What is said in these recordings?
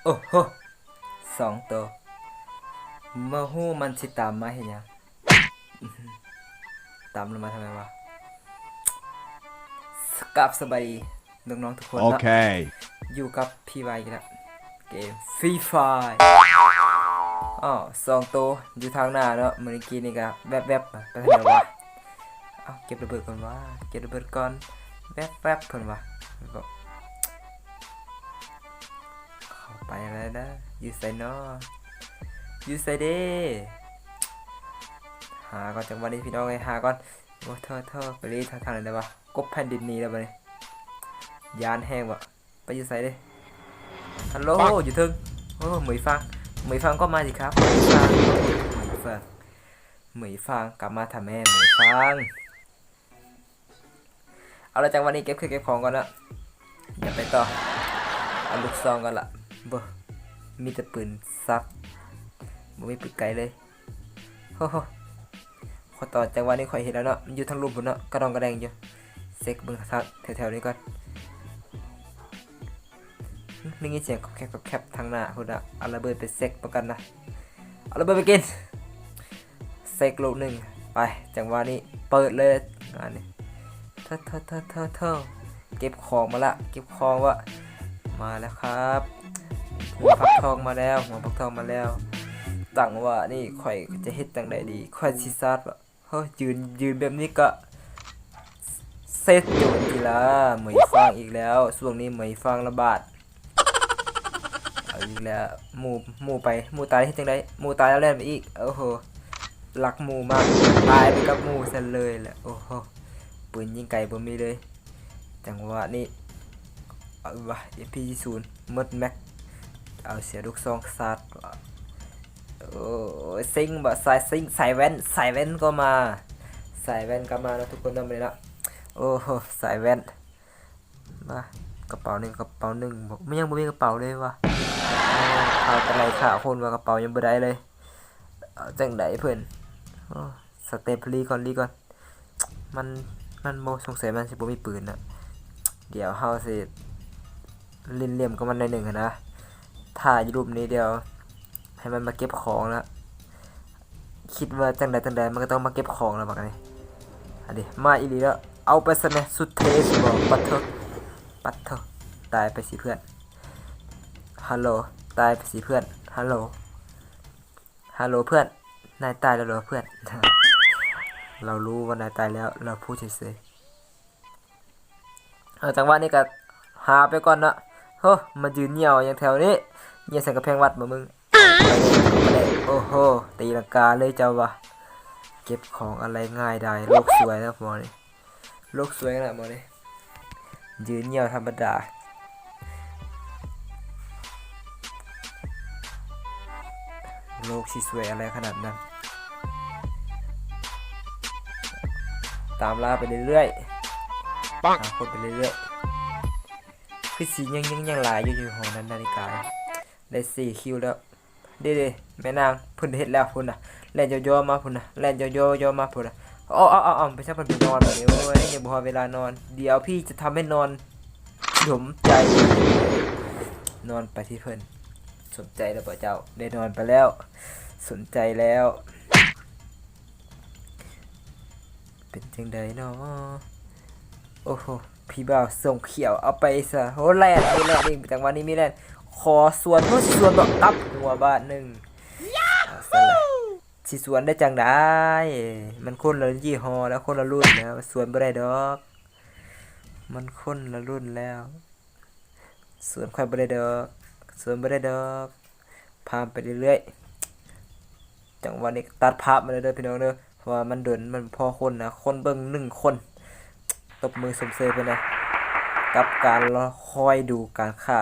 โอ้โห2 ตัวมาฮู้มันสิตามมาเห็นยังตามลงมาทำไมวะสกับสบายดีน้องๆทุกคนนะ Okay. อยู่กับพี่ไวกันแล้วเกมฟรีไฟ2 ตัวอยู่ทางหน้าเนาะเมื่อกี้นี่ก็แวบๆไปทางไหนวะเก็บระเบิดก่อนวะเก็บระเบิดก่อนแวบๆเพิ่นวะแล้วก็เข้าไปแล้วนะอยู่ไสเนาะอยู่ไสเด้หาก่อนจังหวะนี้พี่น้องไงหาก่อนโอ้เธอไปรีทางไหนได้วะกบแผ่นดินนี้แล้วบัดนี้ยานแห้งวะไปอยู่ไสเด้ฮัลโหลอยู่ถึงโอ้เหมยฟังก็มาสิครับเหมยฟังกลับมาทำแม่เหมยฟังเอาละจังวันนี้เก็บของก่อนนะอย่าไปต่อเอาลูกซองก่อนละบ่มีแต่ปืนซับบ่มีปืนไกลเลยโอ้โหขอต่อจังวันนี้ข่อยเห็นแล้วเนาะมันอยู่ทางรูปพุ่นเนาะกระดองกระแดงอยู่เซ็กเบิ่งทักแถวๆนี้ก่อนได้ยินเสียงแคบทางหน้าพุ่นน่ะเอาระเบิดไปเซ็กประกันนะเอาระเบิดไปกินเซ็กลูกหนึ่งไปจังหวะนี้เปิดเลยงานนี้เธอเก็บของมาละเก็บของวะมาแล้วครับหัวฟักทองมาแล้วตั้งว่านี่ข่อยจะเฮ็ดจังไดดีข่อยสิซาดวะเฮ้ยยืนแบบนี้ก็เซตโจรกีฬาเหมยฟางอีกแล้วช่วงนี้เหมยฟางระบาดเอาอีกแล้วหมู่ตายเฮ็ดจังไดหมู่ตายแล้วแล่นไปอีกโอ้โหรักหมู่มากตายไปกับหมู่ซะเลยแหละโอ้โหปืนยิงไกลบ่มีเลยจังหวะนี้เอาวะ MP40 หมดแม็กเอาเสียลูกซองซาดโอ้ซิงบ่สายแว่นก็มาแล้วทุกคนนำเลยละโอ้โหสายแว่นมากระเป๋าหนึ่งบอกไม่ยังบ่มีกระเป๋าเลยวะเอาแต่ไรข่าวคนว่ากระเป๋ายังบ่ได้เลยจังไดเพิ่นสเตปลีก่อนมันโมสงสัยมันสิบ่มีปืนน่ะเดี๋ยวเฮาสิลิ้นเหลี่ยมกับมันในหนึ่งนะถ้าอยู่รูปนี้เดียวให้มันมาเก็บของแล้วคิดว่าจังใดมันก็ต้องมาเก็บของแล้วบักนี้อันนี้มาอีหลีแล้วเอาไปซะแม่สุดเทสบ่ปัดเถอะตายไปสิเพื่อนฮัลโหลตายไปสิเพื่อนฮัลโหลเพื่อนนายตายแล้วเหรอเพื่อน เรารู้ว่านายตายแล้วเราพูดเฉยๆจังหวะนี้ก็หาไปก่อนนะเฮ้อมายืนเหี่ยวอย่างแถวนี้เหี่ยวใส่กระแพงวัดมามึงไปเลยโอ้โหตีลังกาเลยเจ้าวะเก็บของอะไรง่ายได้โลกสวยนะหมอนี่โลกสวยนะหมอนี่ยืนเหี่ยวธรรมดาโลกสิสวยอะไรขนาดนั้นตามล่าไปเรื่อยๆหาคนไปเรื่อยๆคือสียังหลายอยู่หอนั้นนาฬิกาได้4 คิวแล้วเด้แม่นางเพิ่นเฮ็ดแล้วพุ่นน่ะแล่นย่อๆมาพุ่นน่ะแล่นย่อๆมาพุ่นน่ะเอาไปซะเพิ่นไปนอนบัดนี้โอ้ยยังบ่พอเวลานอนเดี๋ยวพี่จะทำให้นอนสมใจนอนไปที่เพิ่นสนใจแล้วบ่เจ้าได้นอนไปแล้วสนใจแล้วเป็นจังไดเนาะโอ้โหพี่บ่าวส่งเขียวเอาไปซะโหแล่นนี่จังหวะนี้มีแล่นขอสวนบอกตับหัวบาทหนึ่งสิสวนได้จังได้มันคนละยี่ห้อแล้วคนละรุ่นแล้วสวนบ่ได้ดอกมันคนละรุ่นแล้วสวนค่อยบ่ได้ดอกพามไปเรื่อยๆจังหวะนี้ตัดภาพมาเลยเด้อพี่น้องเด้อเพราะว่ามันเดินมันพอคนนะคนเบิ่ง1 คนตบมือสมเสยไปนะกับการรอคอยดูการฆ่า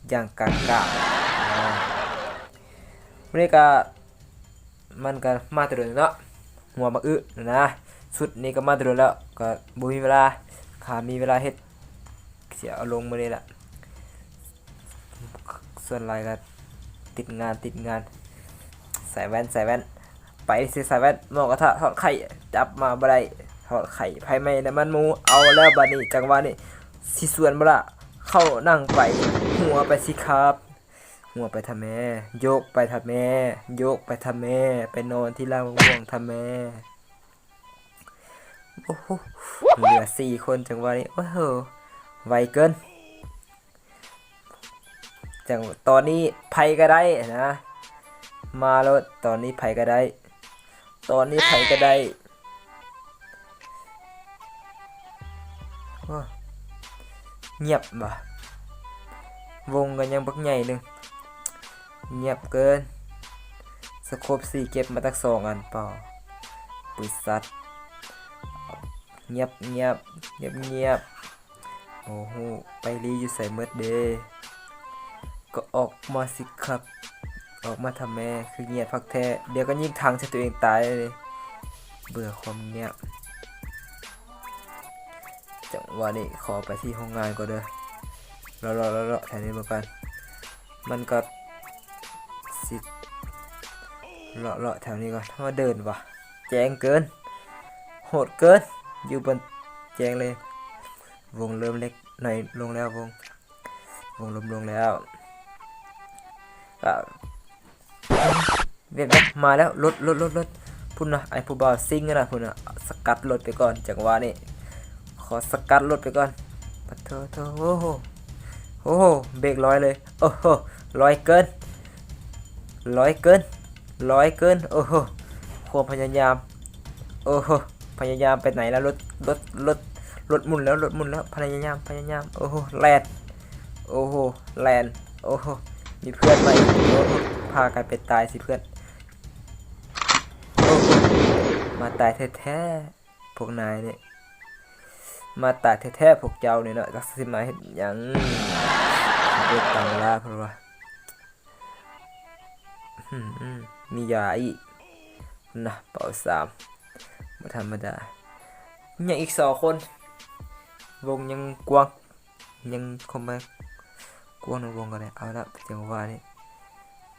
อย่างกากาวันนี้ก็มันก็มาตรเนาะหัวบักอึนะสุดนี้ก็มาตรแล้วก็บ่มีเวลามีเวลาเฮ็ดเสียเอาลงมื้อนี้ล่ะส่วนหลายก็ติดงานใส่แว่นไปสิใส่แว่นหม้อกระทะทอดไข่จับมาบ่ได้ทอดไข่ไผไหม้น้ำมันหมูเอาแล้วบัดนี้จังหวะนี้สิส่วนบ่ล่ะเข้านั่งไปหัวไปสิครับ หัวไปทำแม่โยกไปทำแม่โยกไปทำแม่ไปนอนที่ล่างม่วงทำแม่โอ้โหเหลือ4 คนจังหวะนี้โอ้โหไวเกินจังตอนนี้ไผก็ได้นะมาแล้วตอนนี้ไผก็ได้ตอนนี้ไผก็ได้เงียบบ่วงกันยังบักใหญ่หนึ่งเงียบเกินสโคป4เก็บมาตั้ง2 อันเปล่าปืนสัตว์เงียบเงียบเงียบเงียบโอ้โหไปรีอยู่ใส่เมิดเดก็ออกมาสิครับออกมาทำแม่คือเงียบพักแท้เดี๋ยวก็ยิงทางใส่ตัวเองตายเลยเบื่อความเงียบจังหวะนี้ขอไปที่ห้องงานก็เด้อรอแถวนี้มากันมันก็สิเลาะแถวนี้ก่อนถ้ามาเดินว่ะแจ้งเกินโหดเกินอยู่บนแจ้งเลยวงเริ่มเล็กหน่อยลงแล้ววงลมลงแล้วเวียนมาแล้วรถพุ่นนะไอ้ผู้บ่าวซิงนะพุ่นนะสกัดรถไปก่อนจังหวะนี้ขอสกัดรถไปก่อนปะโถโอ้โหเบรกร้อยเลยโอ้โหร้อยเกินโอ้โหความพยายามโอ้โหพยายามไปไหนแล้วรถหมุนแล้วพยายามโอ้โหแลนโอ้โหแลนโอ้โหมีเพื่อนมาอีกโอ้โหพากันไปตายสิเพื่อนโอ้โหมาตายแท้ๆพวกนายเนี่ยมาตายแท้ๆพวกเจ้าเนี่ยเนาะจักสิมาเฮ็ดหยังเด็กต่างลาเพราะว่ามียาอีกนะเป่า3บ่ธรรมดายังอีก2 คนวงยังกว้างยังคงมากว้างในวงกันเลยเอาละจังหวะนี้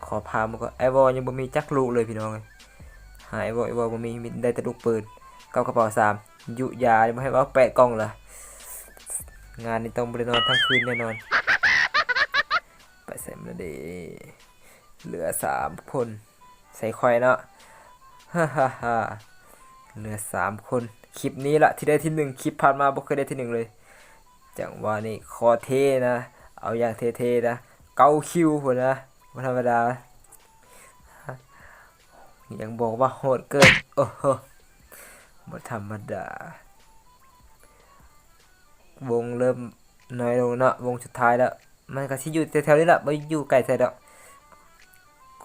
ขอพามันก็ไอวอยังบ่มีจักลูกเลยพี่น้องเลยหายไอวอบ่มีได้แต่ลูกปืนกับกระเป๋า3ยุยาบ่ให้ว่า8 กล่องล่ะงานนี้ต้องบ่ได้นอนทั้งคืนแน่นอนไปใส่มันเด้เหลือ3 คนใส่คอยเนาะฮ่าเหลือ3 คนคลิปนี้ละที่ได้ที่1คลิปผ่านมาบ่เคยได้ที่1เลยจังหวะนี้คอเท่นะเอาอย่างเท่ๆนะเกาคิวพุ่นนะบ่ธรรมดายังบอกว่าโหดเกินโอ้โหบ่ธรรมดาวงเริ่มน้อยลงเนาะวงสุดท้ายแล้วมันก็สิอยู่แถวๆนี้ล่ะบ่อยู่ไกลไสดอก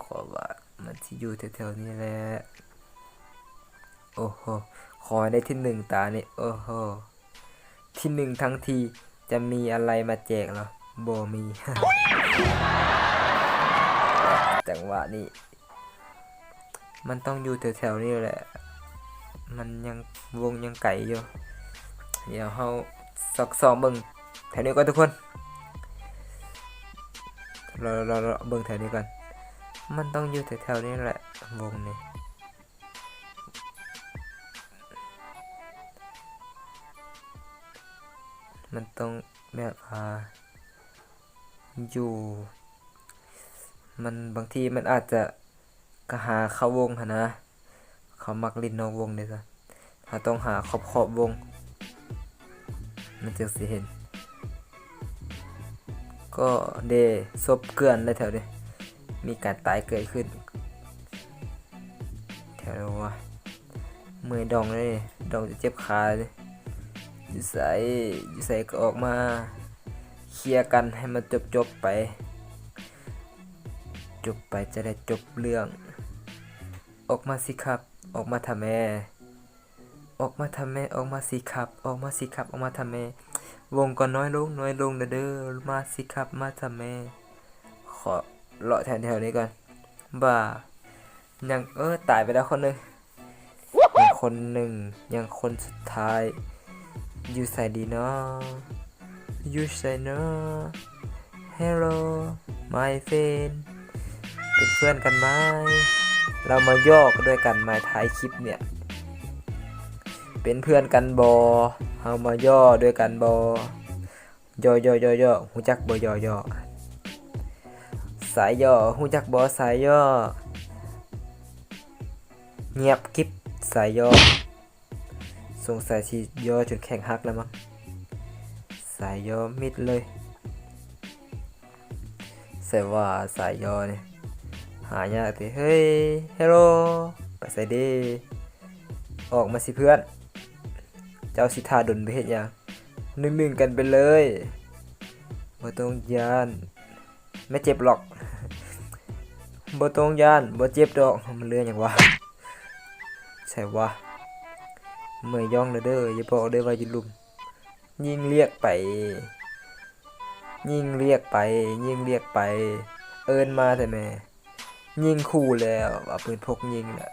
ขอว่ามันสิอยู่แถวๆนี้แหละโอ้โหขอได้ที่1ตานี่โอ้โหที่1ทั้งทีจะมีอะไรมาแจกเหรอบ่มี จังหวะนี้มันต้องอยู่แถวๆนี้แหละมันยังวงยังไกลอยู่เดี๋ยวเฮาส่องเบิ่งแถวนี้ก่อนทุกคนเราเบิ่งแถวนี้ก่อนมันต้องอยู่แถวๆนี้แหละวงนี้มันต้องแบบอยู่มันบางทีมันอาจจะก็หาเข้าวงหั่นนะเขามักลิ้นนอกวงเด้ซะถ้าต้องหาขอบวงมันจึงสิเห็นก็เดศพเกลื่อนเลยแถวนี้มีการตายเกิดขึ้นแถวว่าเมื่อยดองเลยดองจะเจ็บขาเลยอยู่ใส่ก็ออกมาเคลียร์กันให้มันจบไปจะได้จบเรื่องออกมาสิครับออกมาทำแม่ออกมาสิครับออกมาทำแม่วงก็น้อยลงเด้อมาสิครับมาทำแม่ขอเลาะแถวนี้ก่อนบ้ายังตายไปแล้วคนนึงยังคนสุดท้ายอยู่ใส่ดีเนาะอยู่ใส่เนาะ Hello my friend เป็นเพื่อนกันไหมเรามาย่อกันด้วยกันมาท้ายคลิปเนี่ยเป็นเพื่อนกันบอเฮามาย่อด้วยกันบอย่อหูจักบ่ย่อ สายย่อฮู้จักบ่สายย่อเงียบกิ๊บสายย่อสงสัยสิย่อจนแข้งหักแล้วมั้งสายย่อมิดเลยใส่ว่าสายย่อนี่หายากติเฮ้ยเฮลโลไปใส่เด้ออกมาสิเพื่อนเจ้าสิทาดนไปเฮ็ดหยังนึ่งๆกันไปเลยบ่ต้องย่านไม่เจ็บหรอกบ่ต้องย่านบ่เจ็บดอกมันเรื่องหยังวะใช่วะเมื่อยย่องเด้ออย่าบอกเด้อว่าอยู่ลุมยิงเรียกไปยิงเรียกไปยิงเรียกไปเอิ้นมาแต่แม่ยิงคู่แล้วเอาปืนพกยิงน่ะ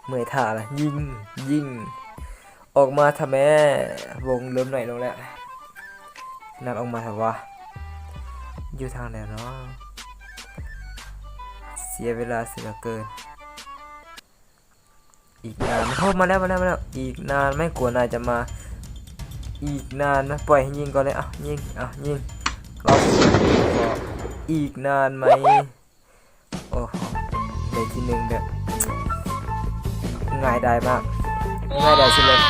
เมื่อยท่าละยิงออกมาทำแม่วงเริ่มหน่อยลงแล้วนั่นออกมาทำวะอยู่ทางไหนเนาะเสียเวลาเสียเกินอีกนานเข้ามาแล้วอีกนานไม่กลัวนายจะมาอีกนานนะปล่อยให้ยิงก่อนเลยยิงรออีกนานไหมโอ้โหในที่หนึ่งแบบง่ายได้มากง่ายได้สุดเลย